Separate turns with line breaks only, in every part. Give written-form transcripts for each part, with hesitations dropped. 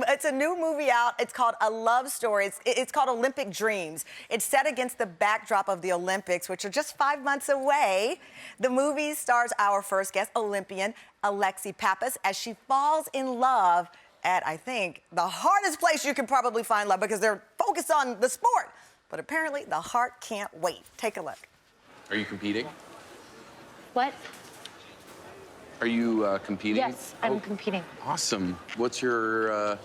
it's a new movie out. It's called A Love Story. It's called Olympic Dreams. It's set against the backdrop of the Olympics, which are just 5 months away. The movie stars our first guest, Olympian Alexi Pappas, as she falls in love at, I think, the hardest place you can probably find love because they're focused on the sport. But apparently, the heart can't wait. Take a look.
Are you competing?
What?
Are you competing?
Yes, I'm competing.
Awesome. What's your,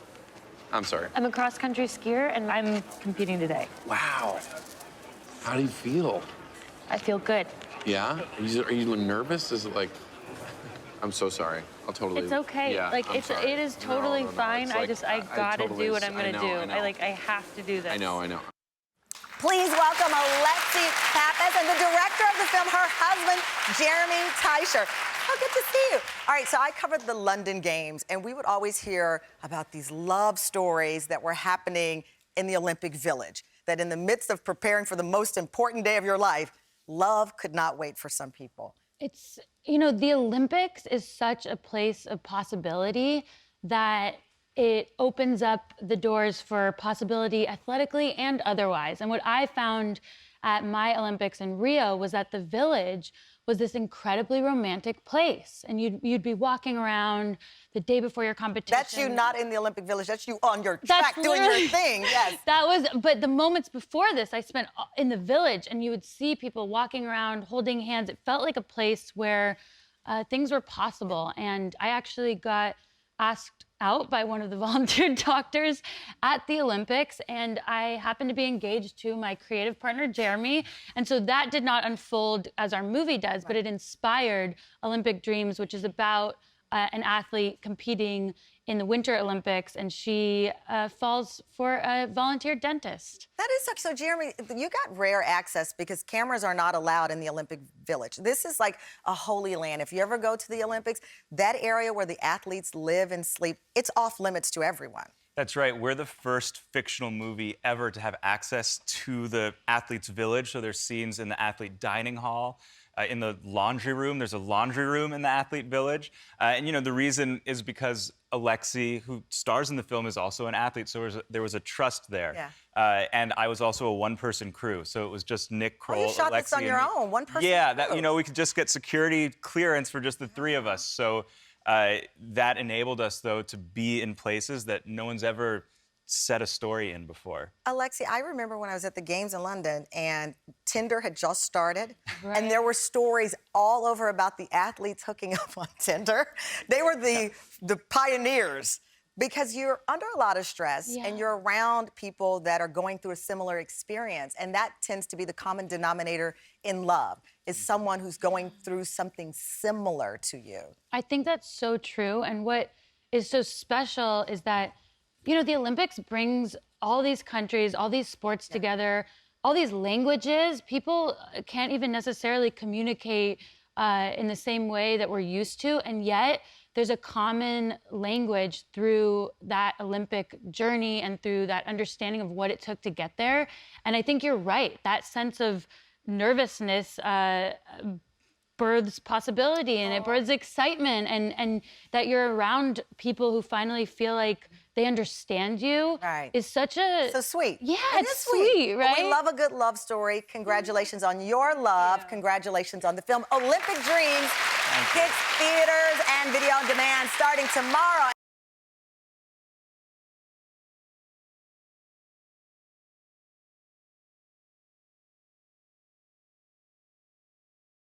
I'm sorry.
I'm a cross-country skier, and I'm competing today.
Wow. How do you feel?
I feel good.
Yeah? Are you nervous? Is it like... I'm so sorry. I'll totally...
It's okay.
Yeah,
like, it is totally fine.
It's like,
I gotta
totally,
do what I'm gonna do.
I
I have to do this.
I know.
Please welcome Alexi Pappas and the director of the film, her husband, Jeremy Teicher. Oh, good to see you. All right, so I covered the London Games, and we would always hear about these love stories that were happening in the Olympic Village, that in the midst of preparing for the most important day of your life, love could not wait for some people.
It's, the Olympics is such a place of possibility that it opens up the doors for possibility athletically and otherwise. And what I found at my Olympics in Rio was that the village was this incredibly romantic place. And you'd be walking around the day before your competition.
That's you not in the Olympic Village. That's you on your track doing your thing. Yes.
But the moments before this, I spent in the village, and you would see people walking around, holding hands. It felt like a place where things were possible. And I actually got asked out by one of the volunteer doctors at the Olympics, and I happened to be engaged to my creative partner, Jeremy. And so that did not unfold as our movie does, but it inspired Olympic Dreams, which is about an athlete competing in the Winter Olympics, and she falls for a volunteer dentist.
That is so, Jeremy, you got rare access because cameras are not allowed in the Olympic Village. This is like a holy land. If you ever go to the Olympics, that area where the athletes live and sleep, it's off limits to everyone.
That's right. We're the first fictional movie ever to have access to the athletes' village. So there's scenes in the athlete dining hall, in the laundry room. There's a laundry room in the athlete village. And, the reason is because Alexi, who stars in the film, is also an athlete. So there was a trust there.
Yeah.
And I was also a one-person crew. So it was just Nick Kroll,
you shot
Alexi,
this on your own, one-person
Yeah,
crew.
we could just get security clearance for just the three of us. So that enabled us, though, to be in places that no one's ever set a story in before.
Alexi, I remember when I was at the Games in London and Tinder had just started,
right.
And there were stories all over about the athletes hooking up on Tinder. They were the pioneers because you're under a lot of stress and you're around people that are going through a similar experience, and that tends to be the common denominator in love, is someone who's going through something similar to you.
I think that's so true, and what is so special is that the Olympics brings all these countries, all these sports together, all these languages. People can't even necessarily communicate in the same way that we're used to, and yet there's a common language through that Olympic journey and through that understanding of what it took to get there. And I think you're right. That sense of nervousness births possibility, and it births excitement, and that you're around people who finally feel like they understand you is such a...
So sweet.
Yeah,
it
it's
is sweet,
right?
Well, we love a good love story. Congratulations on your love. Congratulations on the film Olympic Dreams. Hits theaters and video on demand starting tomorrow.